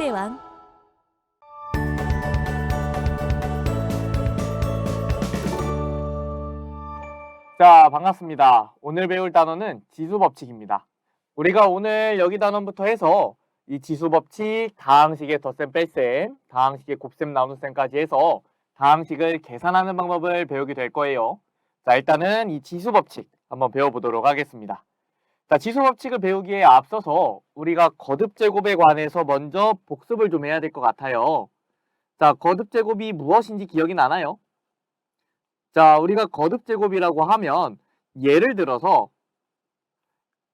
수학의 왕. 자, 반갑습니다. 오늘 배울 단어는 지수법칙입니다. 우리가 오늘 여기 단원부터 해서 이 지수법칙, 다항식의 덧셈, 뺄셈, 다항식의 곱셈, 나눗셈까지 해서 다항식을 계산하는 방법을 배우게 될 거예요. 자, 일단은 이 지수법칙 한번 배워보도록 하겠습니다. 자, 지수법칙을 배우기에 앞서서 우리가 거듭제곱에 관해서 먼저 복습을 좀 해야 될 것 같아요. 자, 거듭제곱이 무엇인지 기억이 나나요? 자, 우리가 거듭제곱이라고 하면 예를 들어서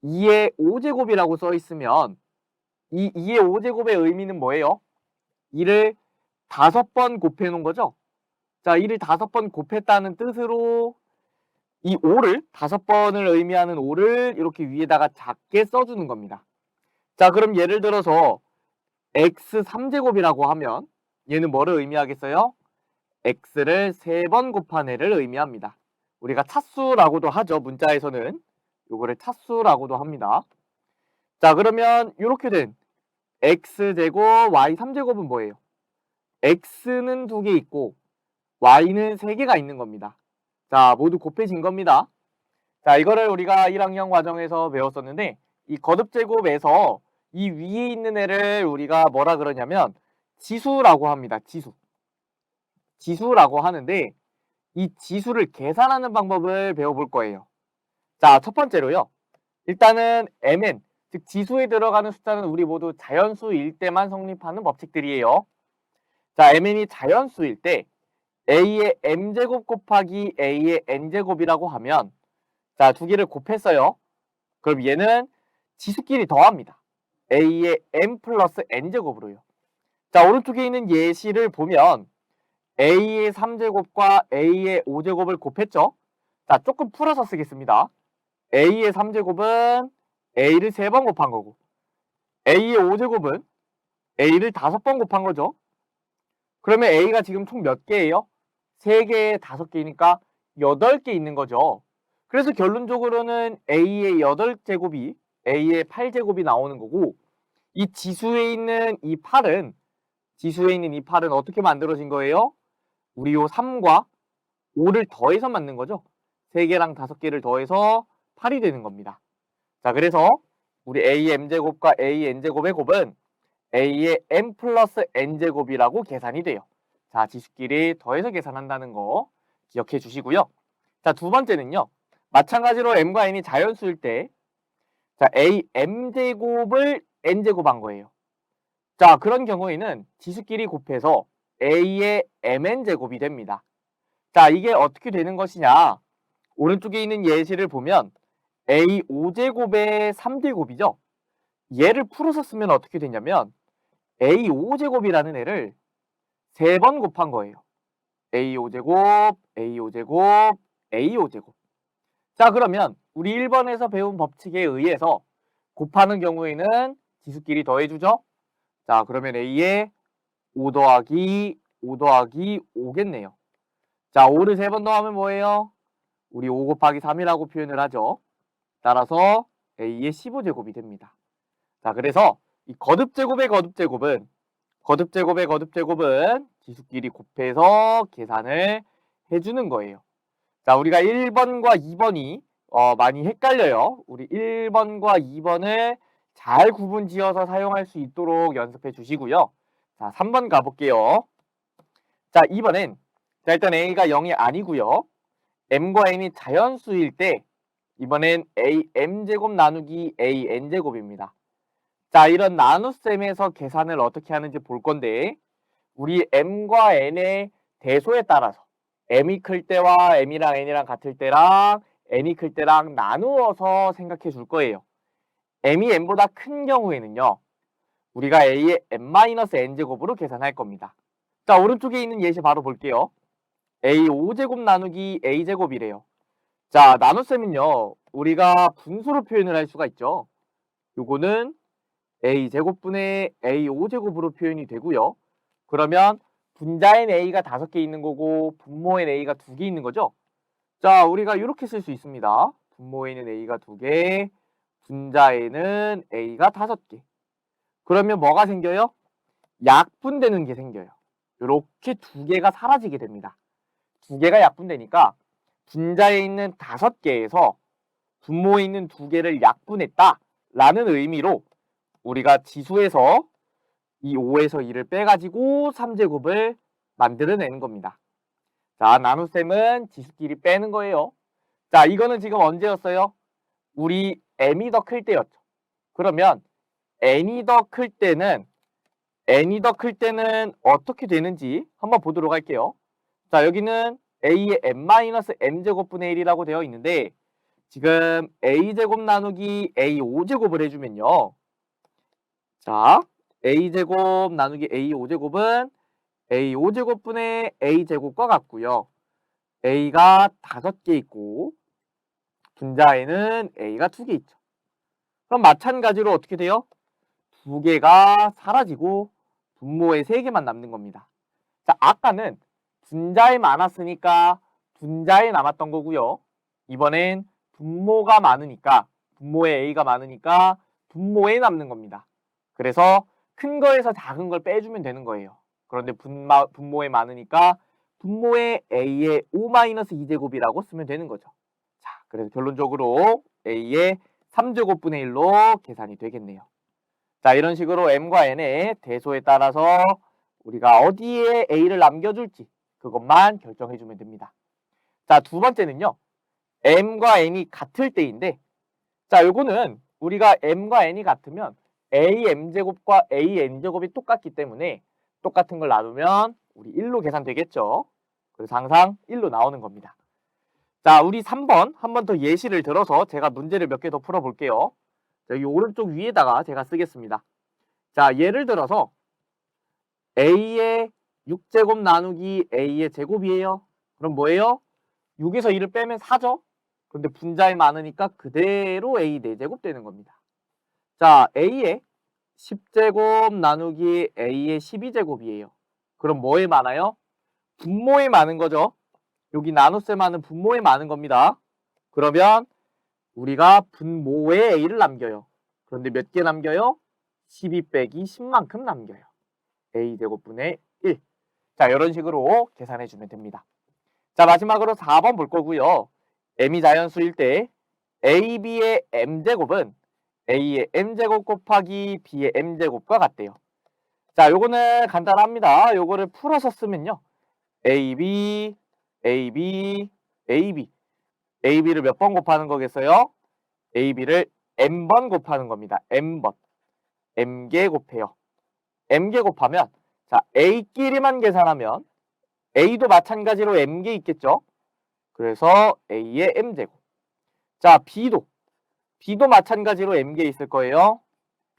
2의 5제곱이라고 써 있으면 이 2의 5제곱의 의미는 뭐예요? 2를 5번 곱해 놓은 거죠? 자, 2를 5번 곱했다는 뜻으로 이 5를 5번을 의미하는 5를 이렇게 위에다가 작게 써주는 겁니다. 자, 그럼 예를 들어서 x 3제곱이라고 하면 얘는 뭐를 의미하겠어요? x를 3번 곱한 애를 의미합니다. 우리가 차수라고도 하죠. 문자에서는 요거를 차수라고도 합니다. 자, 그러면 이렇게 된 x제곱 y 3제곱은 뭐예요? x는 2개 있고 y는 3개가 있는 겁니다. 자, 모두 곱해진 겁니다. 자, 이거를 우리가 1학년 과정에서 배웠었는데 이 거듭제곱에서 이 위에 있는 애를 우리가 뭐라 그러냐면 지수라고 합니다. 지수라고 하는데 이 지수를 계산하는 방법을 배워볼 거예요. 자, 첫 번째로요. 일단은 mn, 즉 지수에 들어가는 숫자는 우리 모두 자연수일 때만 성립하는 법칙들이에요. 자, mn이 자연수일 때 a의 m제곱 곱하기 a의 n제곱이라고 하면 자, 두 개를 곱했어요. 그럼 얘는 지수끼리 더합니다. a의 m 플러스 n제곱으로요. 자, 오른쪽에 있는 예시를 보면 a의 3제곱과 a의 5제곱을 곱했죠. 자, 조금 풀어서 쓰겠습니다. a의 3제곱은 a를 3번 곱한 거고 a의 5제곱은 a를 5번 곱한 거죠. 그러면 a가 지금 총 몇 개예요? 3개에 5개니까 8개 있는 거죠. 그래서 결론적으로는 a의 8제곱이 a의 8제곱이 나오는 거고 이 지수에 있는 이 8은 어떻게 만들어진 거예요? 우리 요 3과 5를 더해서 만든 거죠. 3개랑 5개를 더해서 8이 되는 겁니다. 자, 그래서 우리 a의 m제곱과 a의 n제곱의 곱은 a의 m 플러스 n제곱이라고 계산이 돼요. 자, 지수끼리 더해서 계산한다는 거 기억해 주시고요. 자, 두 번째는요. 마찬가지로 m과 n이 자연수일 때 자, a m제곱을 n제곱한 거예요. 자, 그런 경우에는 지수끼리 곱해서 a의 mn제곱이 됩니다. 자, 이게 어떻게 되는 것이냐? 오른쪽에 있는 예시를 보면 a 5제곱의 3제곱이죠? 얘를 풀어서 쓰면 어떻게 되냐면 a 5제곱이라는 애를 3번 곱한 거예요. a 5제곱, a 5제곱, a 5제곱. 자, 그러면 우리 1번에서 배운 법칙에 의해서 곱하는 경우에는 지수끼리 더해주죠? 자, 그러면 a에 5 더하기 5겠네요. 자, 5를 3번 더하면 뭐예요? 우리 5 곱하기 3이라고 표현을 하죠. 따라서 a의 15제곱이 됩니다. 자, 그래서 이 거듭제곱의 거듭제곱은 지수끼리 곱해서 계산을 해주는 거예요. 자, 우리가 1번과 2번이 많이 헷갈려요. 우리 1번과 2번을 잘 구분 지어서 사용할 수 있도록 연습해 주시고요. 자, 3번 가볼게요. 자, 2번엔 자, 일단 a가 0이 아니고요. m과 n이 자연수일 때 이번엔 a m제곱 나누기 a n제곱입니다. 자, 이런 나눗셈에서 계산을 어떻게 하는지 볼 건데 우리 m과 n의 대소에 따라서 m이 클 때와 m이랑 n이랑 같을 때랑 n이 클 때랑 나누어서 생각해 줄 거예요. m이 n보다 큰 경우에는요. 우리가 a의 n-n제곱으로 계산할 겁니다. 자, 오른쪽에 있는 예시 바로 볼게요. a 5제곱 나누기 a제곱이래요. 자, 나눗셈은요. 우리가 분수로 표현을 할 수가 있죠. 요거는 a제곱분의 a5제곱으로 표현이 되고요. 그러면 분자엔 a가 5개 있는 거고 분모엔 a가 2개 있는 거죠. 자, 우리가 이렇게 쓸 수 있습니다. 분모에는 a가 2개, 분자에는 a가 5개. 그러면 뭐가 생겨요? 약분되는 게 생겨요. 이렇게 두 개가 사라지게 됩니다. 두 개가 약분되니까 분자에 있는 5개에서 분모에 있는 2개를 약분했다라는 의미로 우리가 지수에서 이 5에서 2를 빼가지고 3제곱을 만들어내는 겁니다. 자, 나눗셈은 지수끼리 빼는 거예요. 자, 이거는 지금 언제였어요? 우리 m이 더 클 때였죠. 그러면 n이 더 클 때는 어떻게 되는지 한번 보도록 할게요. 자, 여기는 a의 n-m제곱분의 1이라고 되어 있는데 지금 a제곱 나누기 a5제곱을 해주면요. 자, a제곱 나누기 a5제곱은 a5제곱분의 a제곱과 같고요. a가 5개 있고 분자에는 a가 2개 있죠. 그럼 마찬가지로 어떻게 돼요? 2개가 사라지고 분모에 3개만 남는 겁니다. 자, 아까는 분자에 많았으니까 분자에 남았던 거고요. 이번엔 분모가 많으니까 분모에 a가 많으니까 분모에 남는 겁니다. 그래서 큰 거에서 작은 걸 빼주면 되는 거예요. 그런데 분모에 많으니까 분모에 a의 5-2제곱이라고 쓰면 되는 거죠. 자, 그래서 결론적으로 a의 3제곱분의 1로 계산이 되겠네요. 자, 이런 식으로 m과 n의 대소에 따라서 우리가 어디에 a를 남겨줄지 그것만 결정해주면 됩니다. 자, 두 번째는요. m과 n이 같을 때인데 자, 요거는 우리가 m과 n이 같으면 am제곱과 an제곱이 똑같기 때문에 똑같은 걸 나누면 우리 1로 계산되겠죠. 그래서 항상 1로 나오는 겁니다. 자, 우리 3번 한 번 더 예시를 들어서 제가 문제를 몇 개 더 풀어볼게요. 여기 오른쪽 위에다가 제가 쓰겠습니다. 자, 예를 들어서 a의 6제곱 나누기 a의 제곱이에요. 그럼 뭐예요? 6에서 2를 빼면 4죠? 그런데 분자에 많으니까 그대로 a 4제곱 되는 겁니다. 자, a의 10제곱 나누기 a의 12제곱이에요. 그럼 뭐에 많아요? 분모에 많은 거죠. 여기 나눗셈하는 분모에 많은 겁니다. 그러면 우리가 분모에 a를 남겨요. 그런데 몇 개 남겨요? 12 빼기 10만큼 남겨요. a제곱분의 1. 자, 이런 식으로 계산해주면 됩니다. 자, 마지막으로 4번 볼 거고요. m이 자연수일 때 a, b의 m제곱은 a의 m제곱 곱하기 b의 m제곱과 같대요. 자, 요거는 간단합니다. 요거를 풀어서 쓰면요. ab, ab, ab. ab를 몇 번 곱하는 거겠어요? ab를 m번 곱하는 겁니다. m번. m개 곱해요. m개 곱하면 자, a끼리만 계산하면 a도 마찬가지로 m개 있겠죠? 그래서 a의 m제곱. 자, b도 마찬가지로 m개 있을 거예요.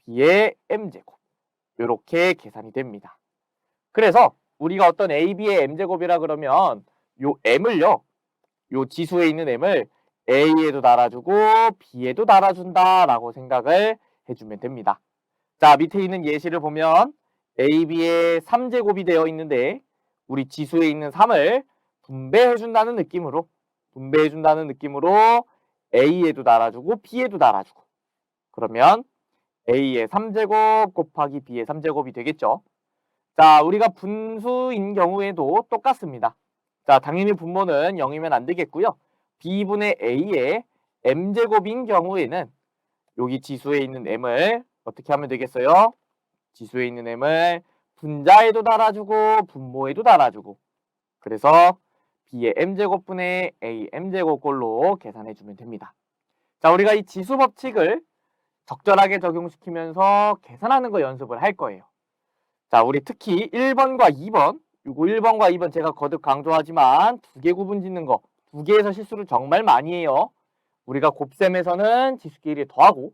b의 m제곱. 이렇게 계산이 됩니다. 그래서 우리가 어떤 ab의 m제곱이라 그러면 요 m을요. 요 지수에 있는 m을 a에도 달아주고 b에도 달아준다라고 생각을 해주면 됩니다. 자, 밑에 있는 예시를 보면 ab의 3제곱이 되어 있는데 우리 지수에 있는 3을 분배해준다는 느낌으로 a에도 달아주고 b에도 달아주고 그러면 a의 3제곱 곱하기 b의 3제곱이 되겠죠. 자, 우리가 분수인 경우에도 똑같습니다. 자, 당연히 분모는 0이면 안 되겠고요. b분의 a의 m제곱인 경우에는 여기 지수에 있는 m을 어떻게 하면 되겠어요? 지수에 있는 m을 분자에도 달아주고 분모에도 달아주고 그래서 b의 m제곱분의 a m제곱꼴로 계산해주면 됩니다. 자, 우리가 이 지수 법칙을 적절하게 적용시키면서 계산하는 거 연습을 할 거예요. 자, 우리 특히 1번과 2번 요거 1번과 2번 제가 거듭 강조하지만 2개 구분 짓는 거 2개에서 실수를 정말 많이 해요. 우리가 곱셈에서는 지수끼리 더하고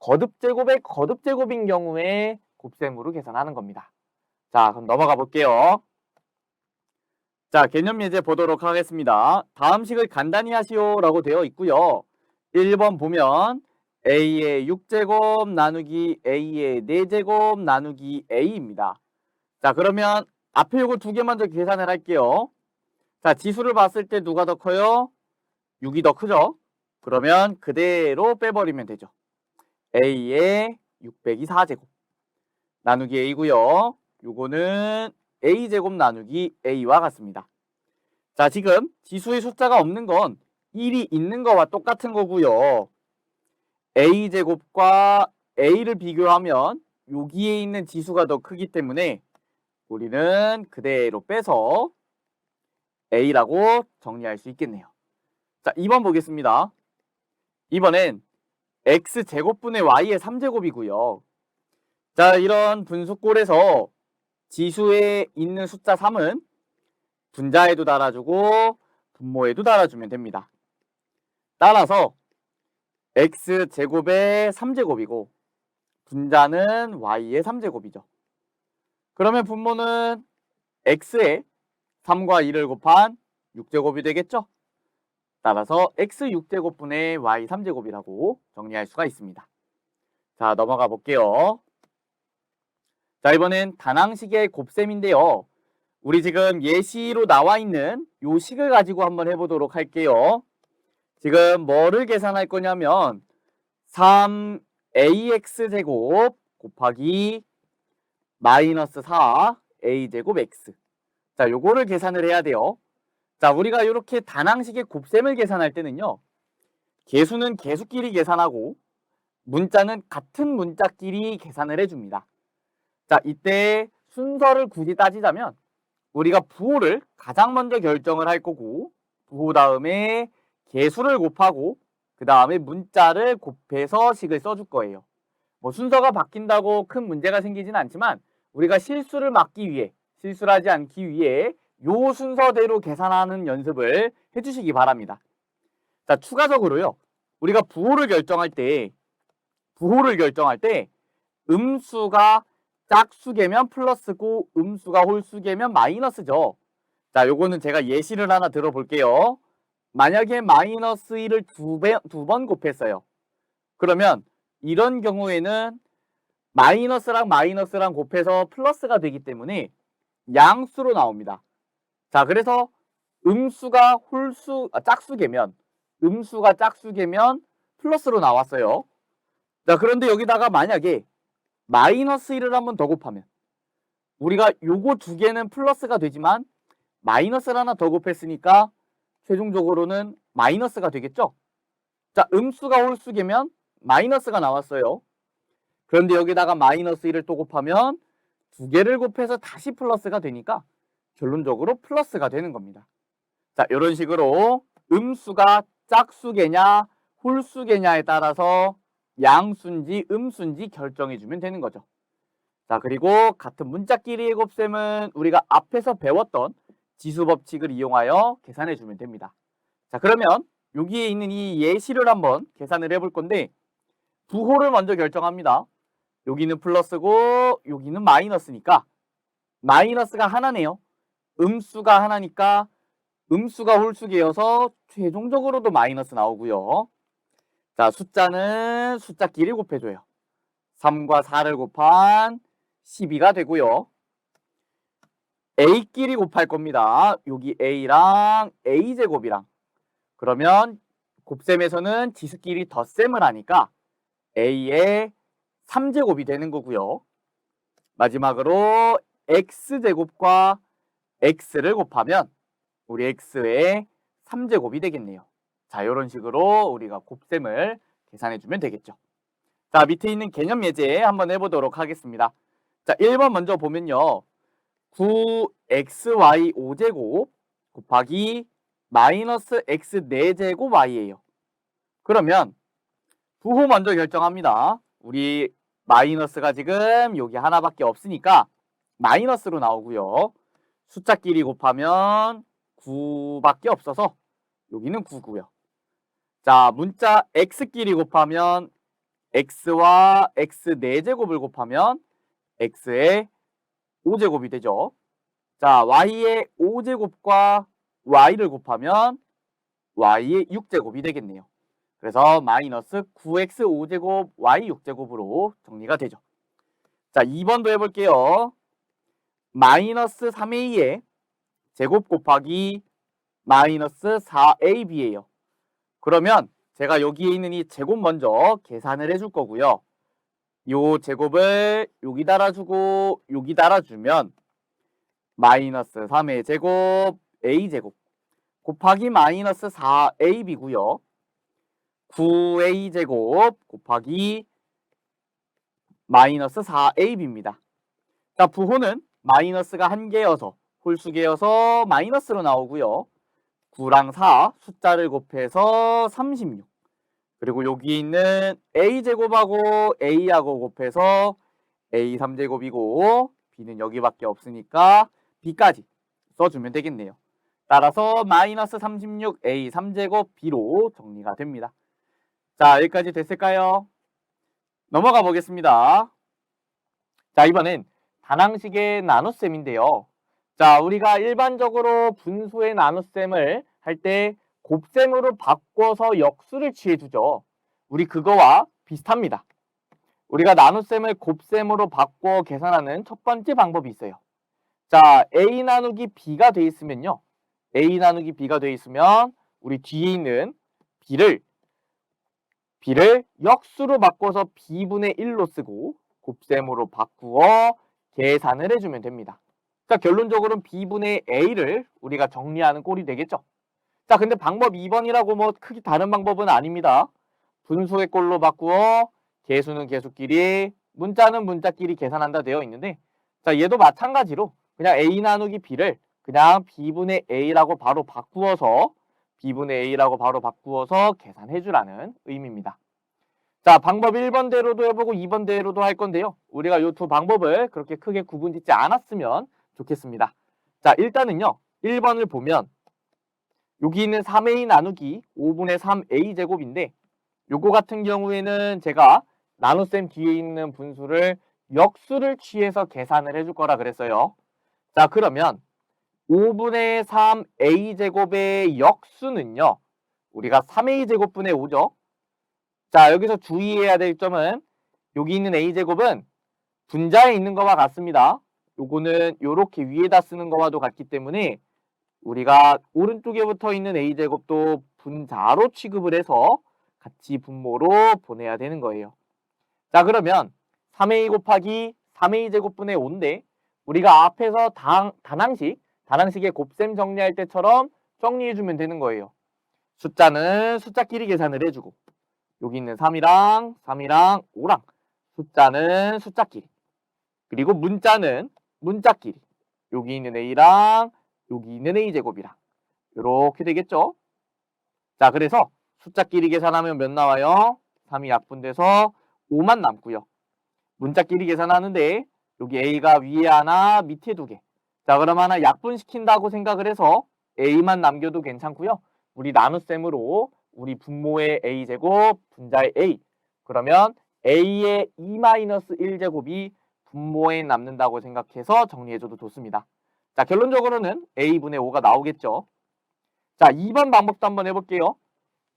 거듭제곱의 거듭제곱인 경우에 곱셈으로 계산하는 겁니다. 자, 그럼 넘어가 볼게요. 자, 개념 예제 보도록 하겠습니다. 다음 식을 간단히 하시오 라고 되어 있고요. 1번 보면 a의 6제곱 나누기 a의 4제곱 나누기 a입니다. 자, 그러면 앞에 요거 2개 먼저 계산을 할게요. 자, 지수를 봤을 때 누가 더 커요? 6이 더 크죠? 그러면 그대로 빼버리면 되죠. a의 6 빼기 4제곱 나누기 a고요. 요거는 a제곱 나누기 a와 같습니다. 자, 지금 지수의 숫자가 없는 건 1이 있는 거와 똑같은 거고요. a제곱과 a를 비교하면 여기에 있는 지수가 더 크기 때문에 우리는 그대로 빼서 a라고 정리할 수 있겠네요. 자, 2번 보겠습니다. 이번엔 x제곱분의 y의 3제곱이고요. 자, 이런 분수꼴에서 지수에 있는 숫자 3은 분자에도 달아주고 분모에도 달아주면 됩니다. 따라서 x제곱의 3제곱이고 분자는 y의 3제곱이죠. 그러면 분모는 x에 3과 2를 곱한 6제곱이 되겠죠? 따라서 x 6제곱분의 y 3제곱이라고 정리할 수가 있습니다. 자, 넘어가 볼게요. 자, 이번엔 다낭식의 곱셈인데요. 우리 지금 예시로 나와 있는 요 식을 가지고 한번 해보도록 할게요. 지금 뭐를 계산할 거냐면 3ax제곱 곱하기 마이너스 4a제곱 x. 자, 요거를 계산을 해야 돼요. 자, 우리가 이렇게 다낭식의 곱셈을 계산할 때는요. 개수는 개수끼리 계산하고 문자는 같은 문자끼리 계산을 해줍니다. 자, 이때 순서를 굳이 따지자면 우리가 부호를 가장 먼저 결정을 할 거고 부호 다음에 개수를 곱하고 그 다음에 문자를 곱해서 식을 써줄 거예요. 뭐 순서가 바뀐다고 큰 문제가 생기진 않지만 우리가 실수를 막기 위해, 실수를 하지 않기 위해 요 순서대로 계산하는 연습을 해주시기 바랍니다. 자, 추가적으로요. 우리가 부호를 결정할 때 음수가 짝수개면 플러스고 음수가 홀수개면 마이너스죠. 자, 요거는 제가 예시를 하나 들어볼게요. 만약에 마이너스 1을 두 번 곱했어요. 그러면 이런 경우에는 마이너스랑 마이너스랑 곱해서 플러스가 되기 때문에 양수로 나옵니다. 자, 그래서 음수가 짝수개면 플러스로 나왔어요. 자, 그런데 여기다가 만약에 마이너스 1을 한번 더 곱하면 우리가 요거 두 개는 플러스가 되지만 마이너스를 하나 더 곱했으니까 최종적으로는 마이너스가 되겠죠? 자, 음수가 홀수개면 마이너스가 나왔어요. 그런데 여기다가 마이너스 1을 또 곱하면 두 개를 곱해서 다시 플러스가 되니까 결론적으로 플러스가 되는 겁니다. 자, 이런 식으로 음수가 짝수개냐 홀수개냐에 따라서 양수인지 음수인지 결정해주면 되는 거죠. 자, 그리고 같은 문자끼리의 곱셈은 우리가 앞에서 배웠던 지수법칙을 이용하여 계산해주면 됩니다. 자, 그러면 여기에 있는 이 예시를 한번 계산을 해볼 건데 부호를 먼저 결정합니다. 여기는 플러스고 여기는 마이너스니까 마이너스가 하나네요. 음수가 하나니까 음수가 홀수개여서 최종적으로도 마이너스 나오고요. 자, 숫자는 숫자끼리 곱해줘요. 3과 4를 곱한 12가 되고요. a끼리 곱할 겁니다. 여기 a랑 a제곱이랑. 그러면 곱셈에서는 지수끼리 덧셈을 하니까 a의 3제곱이 되는 거고요. 마지막으로 x제곱과 x를 곱하면 우리 x의 3제곱이 되겠네요. 자, 이런 식으로 우리가 곱셈을 계산해주면 되겠죠. 자, 밑에 있는 개념 예제 한번 해보도록 하겠습니다. 자, 1번 먼저 보면요. 9xy 5제곱 곱하기 마이너스 x 4제곱 y예요. 그러면 부호 먼저 결정합니다. 우리 마이너스가 지금 여기 하나밖에 없으니까 마이너스로 나오고요. 숫자끼리 곱하면 9밖에 없어서 여기는 9고요. 자, 문자 x끼리 곱하면 x와 x 4제곱을 곱하면 x의 5제곱이 되죠. 자, y의 5제곱과 y를 곱하면 y의 6제곱이 되겠네요. 그래서 마이너스 9x 5제곱 y 6제곱으로 정리가 되죠. 자, 2번도 해볼게요. 마이너스 3a의 제곱 곱하기 마이너스 4ab예요. 그러면 제가 여기에 있는 이 제곱 먼저 계산을 해줄 거고요. 요 제곱을 여기 달아주고 여기 달아주면 마이너스 3의 제곱 a제곱 곱하기 마이너스 4ab이고요. 9a제곱 곱하기 마이너스 4ab입니다. 자, 부호는 마이너스가 한 개여서 홀수개여서 마이너스로 나오고요. 9랑 4 숫자를 곱해서 36. 그리고 여기 있는 a제곱하고 a하고 곱해서 a3제곱이고 b는 여기밖에 없으니까 b까지 써주면 되겠네요. 따라서 마이너스 36 a3제곱 b로 정리가 됩니다. 자, 여기까지 됐을까요? 넘어가 보겠습니다. 자, 이번엔 다낭식의 나눗셈인데요. 자, 우리가 일반적으로 분수의 나눗셈을 할 때 곱셈으로 바꿔서 역수를 취해주죠. 우리 그거와 비슷합니다. 우리가 나눗셈을 곱셈으로 바꿔 계산하는 첫 번째 방법이 있어요. 자, a 나누기 b가 돼 있으면요. a 나누기 b가 돼 있으면 우리 뒤에 있는 b를 역수로 바꿔서 b분의 1로 쓰고 곱셈으로 바꾸어 계산을 해주면 됩니다. 자, 결론적으로는 b분의 a를 우리가 정리하는 꼴이 되겠죠. 자, 근데 방법 2번이라고 뭐 크게 다른 방법은 아닙니다. 분수의 꼴로 바꾸어 개수는 개수끼리, 문자는 문자끼리 계산한다 되어 있는데, 자, 얘도 마찬가지로 그냥 a 나누기 b를 그냥 b분의 a라고 바로 바꾸어서 계산해 주라는 의미입니다. 자, 방법 1번대로도 해보고 2번대로도 할 건데요. 우리가 이 두 방법을 그렇게 크게 구분짓지 않았으면 좋겠습니다. 자, 일단은요. 1번을 보면 여기 있는 3a 나누기 5분의 3a 제곱인데 요거 같은 경우에는 제가 나눗셈 뒤에 있는 분수를 역수를 취해서 계산을 해줄 거라 그랬어요. 자, 그러면 5분의 3a 제곱의 역수는요. 우리가 3a 제곱분의 5죠. 자, 여기서 주의해야 될 점은 여기 있는 a제곱은 분자에 있는 것과 같습니다. 요거는 요렇게 위에다 쓰는 것과도 같기 때문에 우리가 오른쪽에 붙어 있는 a제곱도 분자로 취급을 해서 같이 분모로 보내야 되는 거예요. 자, 그러면 3a 곱하기 3a 제곱분의 5인데 우리가 앞에서 다낭식의 곱셈 정리할 때처럼 정리해주면 되는 거예요. 숫자는 숫자끼리 계산을 해주고 여기 있는 3이랑 5랑 숫자는 숫자끼리 그리고 문자는 문자끼리 여기 있는 a랑 여기 있는 a제곱이랑 이렇게 되겠죠. 자, 그래서 숫자끼리 계산하면 몇 나와요? 3이 약분돼서 5만 남고요. 문자끼리 계산하는데 여기 a가 위에 하나 밑에 2개. 자, 그럼 하나 약분시킨다고 생각을 해서 a만 남겨도 괜찮고요. 우리 나눗셈으로 우리 분모의 a제곱 분자의 a 그러면 a의 2-1제곱이 분모에 남는다고 생각해서 정리해줘도 좋습니다. 자, 결론적으로는 a분의 5가 나오겠죠. 자, 2번 방법도 한번 해볼게요.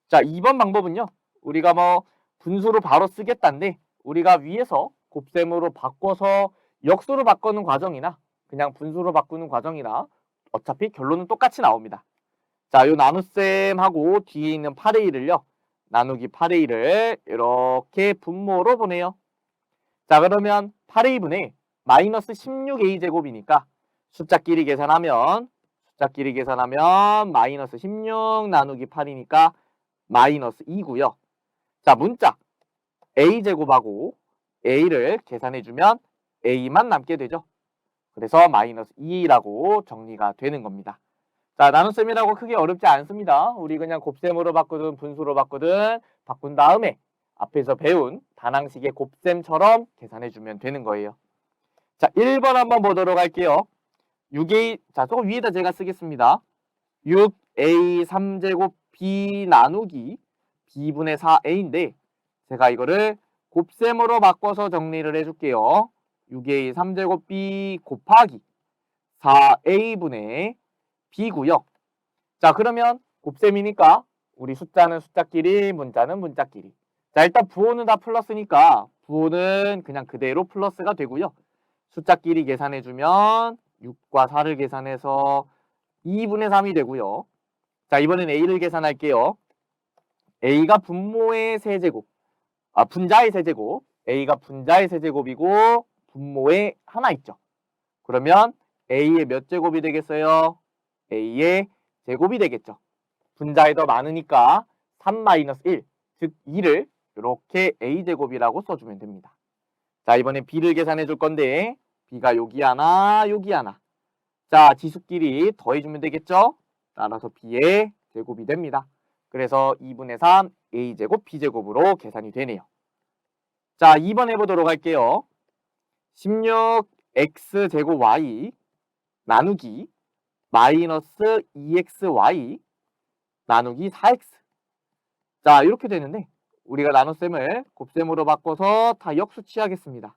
자, 2번 방법은요. 우리가 뭐 분수로 바로 쓰겠다는데 우리가 위에서 곱셈으로 바꿔서 역수로 바꾸는 과정이나 그냥 분수로 바꾸는 과정이나 어차피 결론은 똑같이 나옵니다. 자, 요 나눗셈하고 뒤에 있는 8의 1을요. 나누기 8의 1을 이렇게 분모로 보내요. 자, 그러면 8의 2분의 마이너스 16a 제곱이니까 숫자끼리 계산하면 마이너스 16 나누기 8이니까 마이너스 2고요. 자, 문자 a제곱하고 a를 계산해주면 a만 남게 되죠. 그래서 마이너스 2라고 정리가 되는 겁니다. 자, 나눗셈이라고 크게 어렵지 않습니다. 우리 그냥 곱셈으로 바꾸든 분수로 바꾸든 바꾼 다음에 앞에서 배운 다낭식의 곱셈처럼 계산해주면 되는 거예요. 자, 1번 한번 보도록 할게요. 6a, 자, 조금 위에다 제가 쓰겠습니다. 6a 3제곱 b 나누기 b분의 4a인데 제가 이거를 곱셈으로 바꿔서 정리를 해줄게요. 6a 3제곱 b 곱하기 4a분의 b고요. 자, 그러면 곱셈이니까 우리 숫자는 숫자끼리, 문자는 문자끼리. 자, 일단 부호는 다 플러스니까 부호는 그냥 그대로 플러스가 되고요. 숫자끼리 계산해주면 6과 4를 계산해서 2분의 3이 되고요. 자, 이번엔 a를 계산할게요. a가 분모의 세제곱, 분자의 세제곱, a가 분자의 세제곱이고 분모에 하나 있죠. 그러면 a의 몇 제곱이 되겠어요? a의 제곱이 되겠죠. 분자에 더 많으니까 3-1, 즉 2를 이렇게 a제곱이라고 써주면 됩니다. 자, 이번엔 b를 계산해 줄 건데 b가 여기 하나, 여기 하나. 자, 지수끼리 더해주면 되겠죠? 따라서 b의 제곱이 됩니다. 그래서 2분의 3 a제곱 b제곱으로 계산이 되네요. 자, 2번 해보도록 할게요. 16x제곱 y 나누기 마이너스 2xy 나누기 4x. 자, 이렇게 되는데 우리가 나눗셈을 곱셈으로 바꿔서 다 역수치하겠습니다.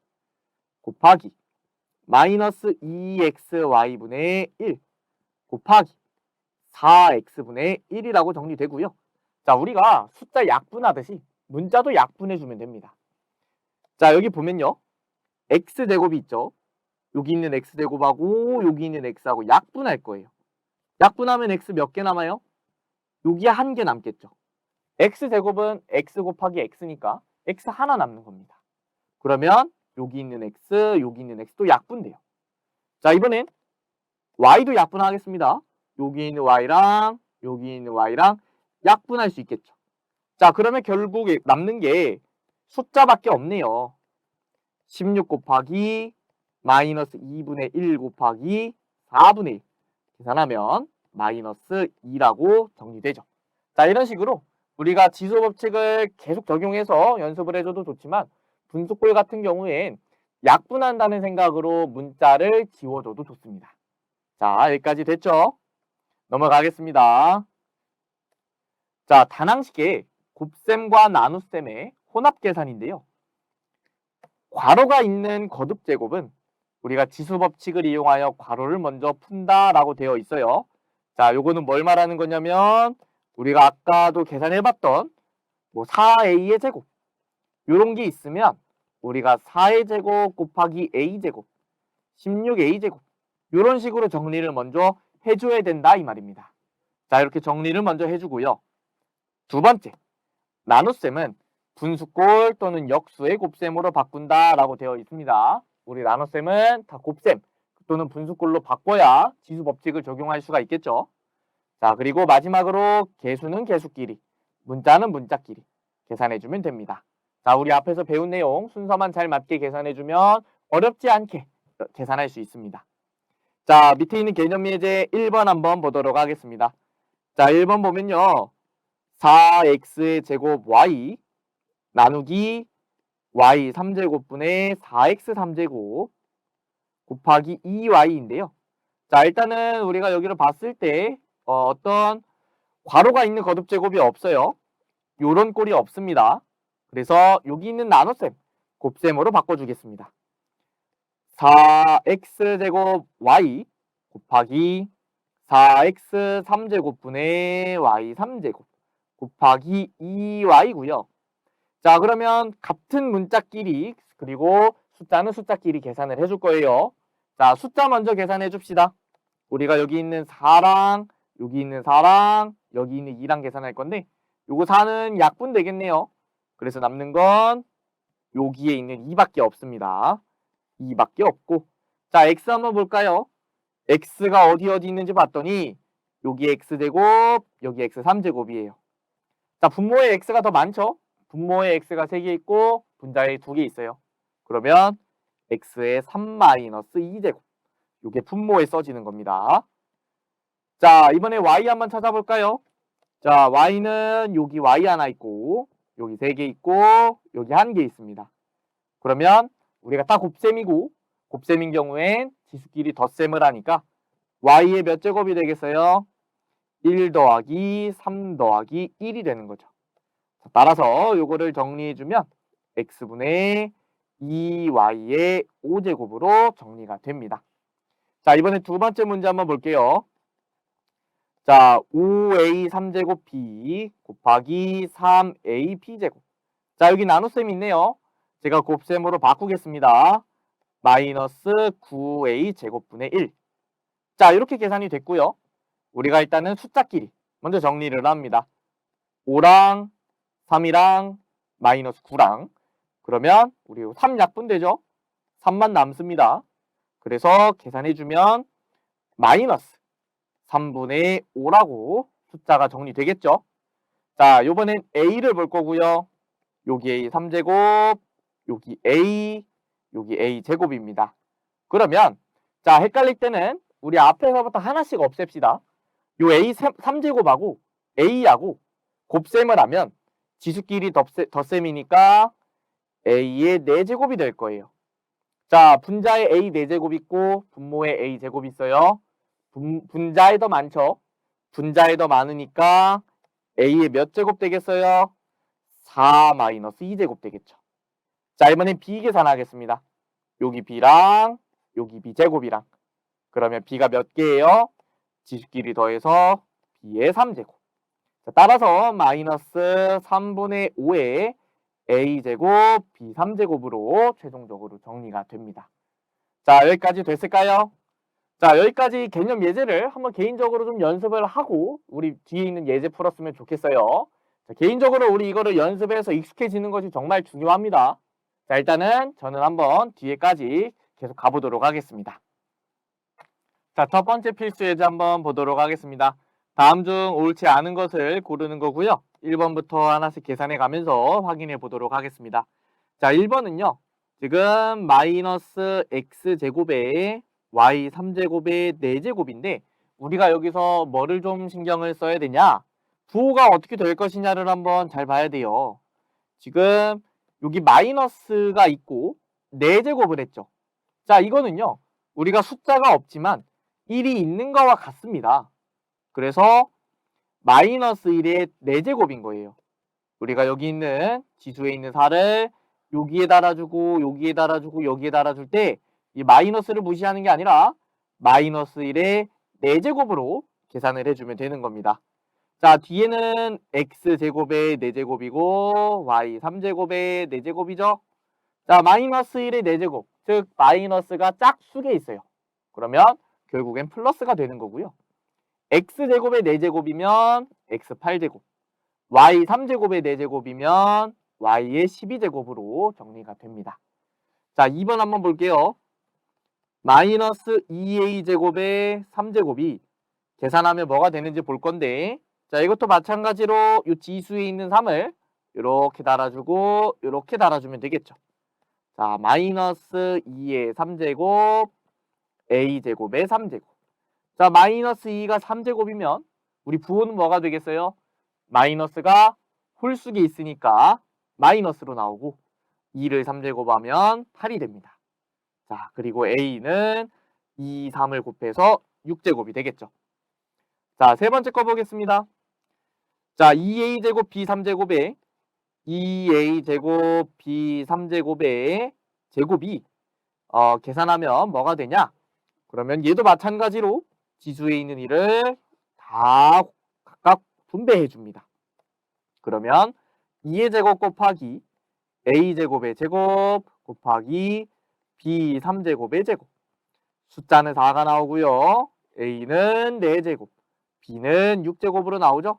곱하기 마이너스 2xy분의 1 곱하기 4x분의 1이라고 정리되고요. 자, 우리가 숫자 약분하듯이 문자도 약분해주면 됩니다. 자, 여기 보면요. x제곱이 있죠. 여기 있는 x제곱하고 여기 있는 x하고 약분할 거예요. 약분하면 x 몇 개 남아요? 여기 한 개 남겠죠. x제곱은 x 곱하기 x니까 x 하나 남는 겁니다. 그러면 여기 있는 x, 여기 있는 x도 약분돼요. 자, 이번엔 y도 약분하겠습니다. 여기 있는 y랑 여기 있는 y랑 약분할 수 있겠죠. 자, 그러면 결국 남는 게 숫자밖에 없네요. 16 곱하기 마이너스 2분의 1 곱하기 4분의 1 계산하면 마이너스 2라고 정리되죠. 자, 이런 식으로 우리가 지수 법칙을 계속 적용해서 연습을 해줘도 좋지만 분수꼴 같은 경우엔 약분한다는 생각으로 문자를 지워줘도 좋습니다. 자, 여기까지 됐죠? 넘어가겠습니다. 자, 다항식의 곱셈과 나눗셈의 혼합 계산인데요. 괄호가 있는 거듭제곱은 우리가 지수 법칙을 이용하여 괄호를 먼저 푼다라고 되어 있어요. 자, 요거는 뭘 말하는 거냐면 우리가 아까도 계산해봤던 4a의 제곱 요런 게 있으면 우리가 4의 제곱 곱하기 a제곱 16a제곱 요런 식으로 정리를 먼저 해줘야 된다 이 말입니다. 자, 이렇게 정리를 먼저 해주고요. 두 번째, 나눗셈은 분수꼴 또는 역수의 곱셈으로 바꾼다라고 되어 있습니다. 우리 나눗셈은 다 곱셈 또는 분수꼴로 바꿔야 지수 법칙을 적용할 수가 있겠죠. 자, 그리고 마지막으로 개수는 개수끼리, 문자는 문자끼리 계산해주면 됩니다. 자, 우리 앞에서 배운 내용 순서만 잘 맞게 계산해주면 어렵지 않게 계산할 수 있습니다. 자, 밑에 있는 개념예제 1번 한번 보도록 하겠습니다. 자, 1번 보면요. 4x의 제곱 y 나누기 y 3제곱분의 4x 3제곱 곱하기 2y인데요. 자, 일단은 우리가 여기를 봤을 때 어떤 괄호가 있는 거듭제곱이 없어요. 요런 꼴이 없습니다. 그래서 여기 있는 나눗셈 곱셈으로 바꿔주겠습니다. 4x제곱 y 곱하기 4x 3제곱분의 y 3제곱 곱하기 2y고요. 자, 그러면 같은 문자끼리 그리고 숫자는 숫자끼리 계산을 해줄 거예요. 자, 숫자 먼저 계산해 줍시다. 우리가 여기 있는 4랑 여기 있는 4랑 여기 있는 2랑 계산할 건데 요거 4는 약분 되겠네요. 그래서 남는 건 여기에 있는 2밖에 없습니다. 2밖에 없고 자, x 한번 볼까요? x가 어디 있는지 봤더니 여기 x제곱 여기 x 3제곱이에요. 자, 분모에 x가 더 많죠? 분모에 x가 3개 있고 분자에 2개 있어요. 그러면 x의 3-2제곱 이게 분모에 써지는 겁니다. 자, 이번에 y 한번 찾아볼까요? 자, y는 여기 y 하나 있고 여기 3개 있고 여기 1개 있습니다. 그러면 우리가 다 곱셈이고 곱셈인 경우엔 지수끼리 덧셈을 하니까 y의 몇 제곱이 되겠어요? 1 더하기 3 더하기 1이 되는 거죠. 따라서 요거를 정리해주면 x분의 2y의 5제곱으로 정리가 됩니다. 자, 이번에 두 번째 문제 한번 볼게요. 자, 5a 3제곱 b 곱하기 3a b제곱. 자, 여기 나눗셈이 있네요. 제가 곱셈으로 바꾸겠습니다. 마이너스 9a 제곱분의 1. 자, 이렇게 계산이 됐고요. 우리가 일단은 숫자끼리 먼저 정리를 합니다. 5랑 3이랑 마이너스 9랑 그러면 우리 3 약분되죠? 3만 남습니다. 그래서 계산해주면 마이너스 3분의 5라고 숫자가 정리되겠죠? 자, 요번엔 A를 볼 거고요. 여기 A 3제곱, 여기 A, 여기 A 제곱입니다. 그러면 자, 헷갈릴 때는 우리 앞에서부터 하나씩 없앱시다. 요 A 3제곱하고 A하고 곱셈을 하면 지수끼리 덧셈이니까 A의 4제곱이 될 거예요. 자, 분자에 A 4제곱 있고 분모에 A 제곱 있어요. 분자에 더 많죠? 분자에 더 많으니까 A의 몇 제곱 되겠어요? 4 마이너스 2제곱 되겠죠. 자, 이번엔 B 계산하겠습니다. 여기 B랑 여기 B 제곱이랑. 그러면 B가 몇 개예요? 지수끼리 더해서 B의 3제곱. 자, 따라서 마이너스 3분의 5의 A제곱 B 3제곱으로 최종적으로 정리가 됩니다. 자, 여기까지 됐을까요? 자, 여기까지 개념 예제를 한번 개인적으로 좀 연습을 하고 우리 뒤에 있는 예제 풀었으면 좋겠어요. 자, 개인적으로 우리 이거를 연습해서 익숙해지는 것이 정말 중요합니다. 자, 일단은 저는 한번 뒤에까지 계속 가보도록 하겠습니다. 자, 첫 번째 필수 예제 한번 보도록 하겠습니다. 다음 중 옳지 않은 것을 고르는 거고요. 1번부터 하나씩 계산해 가면서 확인해 보도록 하겠습니다. 자, 1번은요. 지금 마이너스 x제곱에 y 3제곱의 4제곱인데 우리가 여기서 뭐를 좀 신경을 써야 되냐? 부호가 어떻게 될 것이냐를 한번 잘 봐야 돼요. 지금 여기 마이너스가 있고 4제곱을 했죠. 자, 이거는요. 우리가 숫자가 없지만 1이 있는 거와 같습니다. 그래서 마이너스 1의 4제곱인 거예요. 우리가 여기 있는 지수에 있는 4를 여기에 달아주고 여기에 달아주고 여기에 달아줄 때 이 마이너스를 무시하는 게 아니라 마이너스 1의 4제곱으로 계산을 해주면 되는 겁니다. 자, 뒤에는 x제곱의 4제곱이고 y 3제곱의 4제곱이죠. 자, 마이너스 1의 4제곱, 즉 마이너스가 짝수에 있어요. 그러면 결국엔 플러스가 되는 거고요. x제곱의 4제곱이면 x 8제곱, y 3제곱의 4제곱이면 y의 12제곱으로 정리가 됩니다. 자, 2번 한번 볼게요. 마이너스 2a제곱의 3제곱이 계산하면 뭐가 되는지 볼 건데, 자, 이것도 마찬가지로 이 지수에 있는 3을 이렇게 달아주고 이렇게 달아주면 되겠죠. 자, 마이너스 2의 3제곱 a제곱의 3제곱. 자, 마이너스 2가 3제곱이면 우리 부호는 뭐가 되겠어요? 마이너스가 홀수에 있으니까 마이너스로 나오고 2를 3제곱하면 8이 됩니다. 자, 그리고 a는 2, 3을 곱해서 6제곱이 되겠죠. 자, 세 번째 거 보겠습니다. 자, 2a제곱 b3제곱에 2a제곱 b3제곱의 제곱이 계산하면 뭐가 되냐? 그러면 얘도 마찬가지로 지수에 있는 1을 다 각각 분배해 줍니다. 그러면 2의 제곱 곱하기 a제곱의 제곱 곱하기 b3제곱의 제곱. 숫자는 4가 나오고요. a는 4제곱, b는 6제곱으로 나오죠.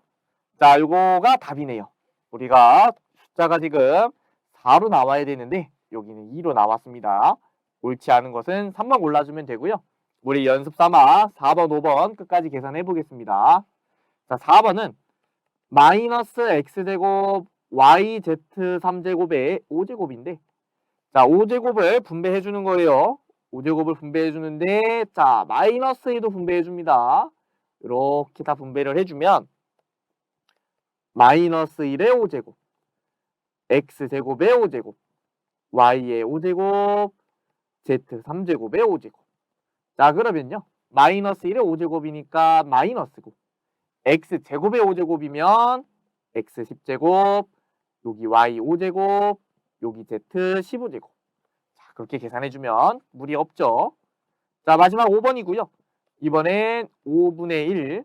자, 이거가 답이네요. 우리가 숫자가 지금 4로 나와야 되는데 여기는 2로 나왔습니다. 옳지 않은 것은 3번 골라주면 되고요. 우리 연습 삼아 4번, 5번 끝까지 계산해 보겠습니다. 자, 4번은 마이너스 x제곱 yz 3제곱의 5제곱인데 자, 5제곱을 분배해 주는 거예요. 5제곱을 분배해 주는데 자, 마이너스 2도 분배해 줍니다. 이렇게 다 분배를 해주면 마이너스 1의 5제곱, x제곱의 5제곱, y의 5제곱, z 3제곱의 5제곱. 자, 그러면요. 마이너스 1의 5제곱이니까 마이너스고 x제곱의 5제곱이면 x 10제곱, 여기 y 5제곱, 여기 z 15제곱. 자, 그렇게 계산해주면 무리 없죠. 자, 마지막 5번이고요. 이번엔 5분의 1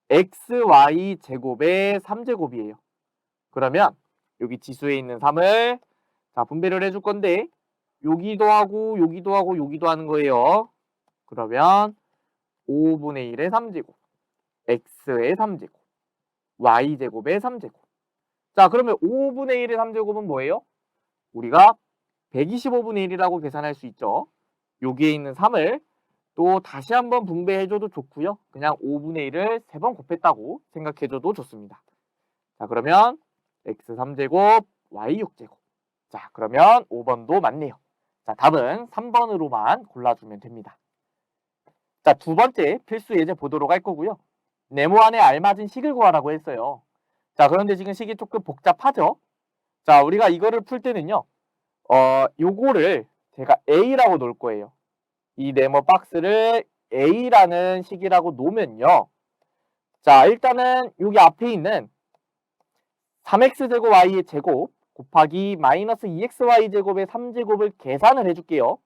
xy 제곱의 3제곱이에요. 그러면 여기 지수에 있는 3을 자, 분배를 해줄 건데 여기도 하고 여기도 하고 여기도 하는 거예요. 그러면 5분의 1의 3제곱 x의 3제곱 y제곱의 3제곱. 자, 그러면 5분의 1의 3제곱은 뭐예요? 우리가 125분의 1이라고 계산할 수 있죠. 여기에 있는 3을 또 다시 한번 분배해줘도 좋고요. 그냥 5분의 1을 3번 곱했다고 생각해줘도 좋습니다. 자, 그러면 x3제곱, y6제곱. 자, 그러면 5번도 맞네요. 자, 답은 3번으로만 골라주면 됩니다. 자, 두 번째 필수 예제 보도록 할 거고요. 네모안에 알맞은 식을 구하라고 했어요. 자, 그런데 지금 식이 조금 복잡하죠? 자, 우리가 이거를 풀 때는요. 요거를 제가 A라고 놓을 거예요. 이 네모 박스를 A라는 식이라고 놓으면요. 자, 일단은 여기 앞에 있는 3x제곱 y의 제곱 곱하기 마이너스 2xy제곱의 3제곱을 계산을 해줄게요.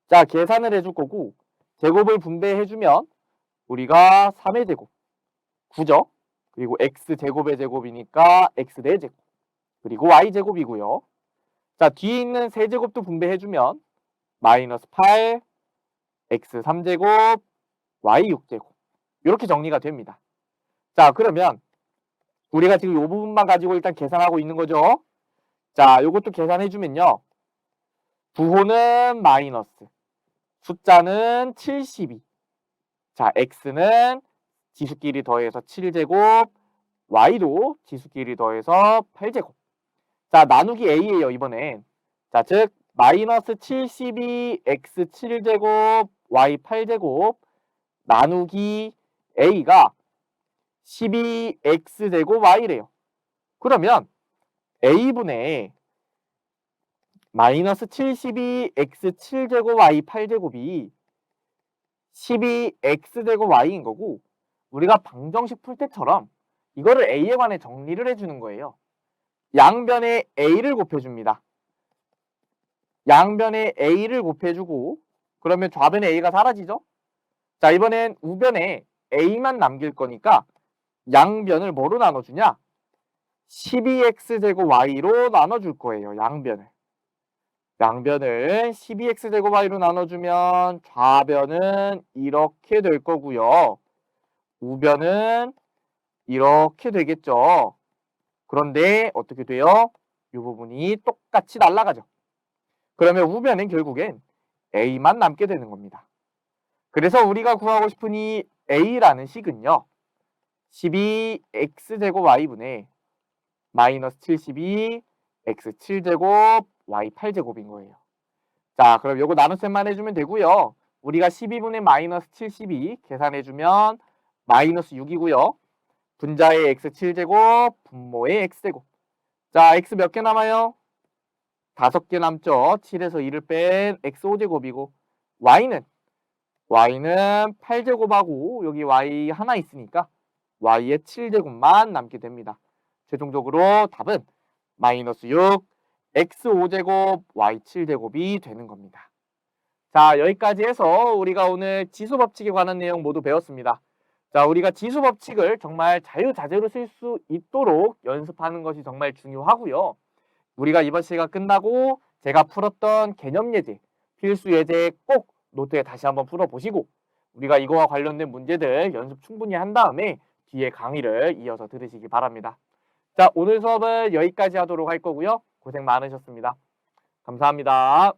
자, 계산을 해줄 거고 제곱을 분배해주면 우리가 3의 제곱 9죠. 그리고 x제곱의 제곱이니까 x 4제곱 그리고 y제곱이고요. 자, 뒤에 있는 세제곱도 분배해주면 마이너스 8 x 3제곱 y 6제곱 이렇게 정리가 됩니다. 자, 그러면 우리가 지금 이 부분만 가지고 일단 계산하고 있는 거죠. 자, 요것도 계산해주면요. 부호는 마이너스, 숫자는 72. 자, x는 지수끼리 더해서 7제곱, y도 지수끼리 더해서 8제곱. 자, 나누기 a예요, 이번엔. 자, 즉 마이너스 72 x 7제곱, y 8제곱 나누기 a가 12x제곱 y래요. 그러면 a분의 마이너스 72x 7제곱 y 8제곱이 12x제곱 y인 거고 우리가 방정식 풀 때처럼 이거를 a에 관해 정리를 해주는 거예요. 양변에 a를 곱해줍니다. 양변에 a를 곱해주고 그러면 좌변에 a가 사라지죠? 자, 이번엔 우변에 a만 남길 거니까 양변을 뭐로 나눠주냐? 12x제곱 y로 나눠줄 거예요. 양변을 12x제곱 y로 나눠주면 좌변은 이렇게 될 거고요. 우변은 이렇게 되겠죠. 그런데 어떻게 돼요? 이 부분이 똑같이 날아가죠. 그러면 우변은 결국엔 a만 남게 되는 겁니다. 그래서 우리가 구하고 싶은 이 a라는 식은요. 12x제곱 y분의 마이너스 72 x 7제곱 y 8제곱인 거예요. 자, 그럼 요거 나눗셈만 해주면 되고요. 우리가 12분의 마이너스 72 계산해주면 마이너스 6이고요. 분자의 x 7제곱, 분모의 x제곱. 자, x 몇 개 남아요? 5개 남죠. 7에서 2를 뺀 x 5제곱이고 y는 8제곱하고 여기 y 하나 있으니까 y의 7제곱만 남게 됩니다. 최종적으로 답은 마이너스 6 x 5제곱 y 7제곱이 되는 겁니다. 자, 여기까지 해서 우리가 오늘 지수법칙에 관한 내용 모두 배웠습니다. 자, 우리가 지수법칙을 정말 자유자재로 쓸 수 있도록 연습하는 것이 정말 중요하고요. 우리가 이번 시간 끝나고 제가 풀었던 개념 예제, 필수 예제 꼭 노트에 다시 한번 풀어보시고 우리가 이거와 관련된 문제들 연습 충분히 한 다음에 뒤에 강의를 이어서 들으시기 바랍니다. 자, 오늘 수업은 여기까지 하도록 할 거고요. 고생 많으셨습니다. 감사합니다.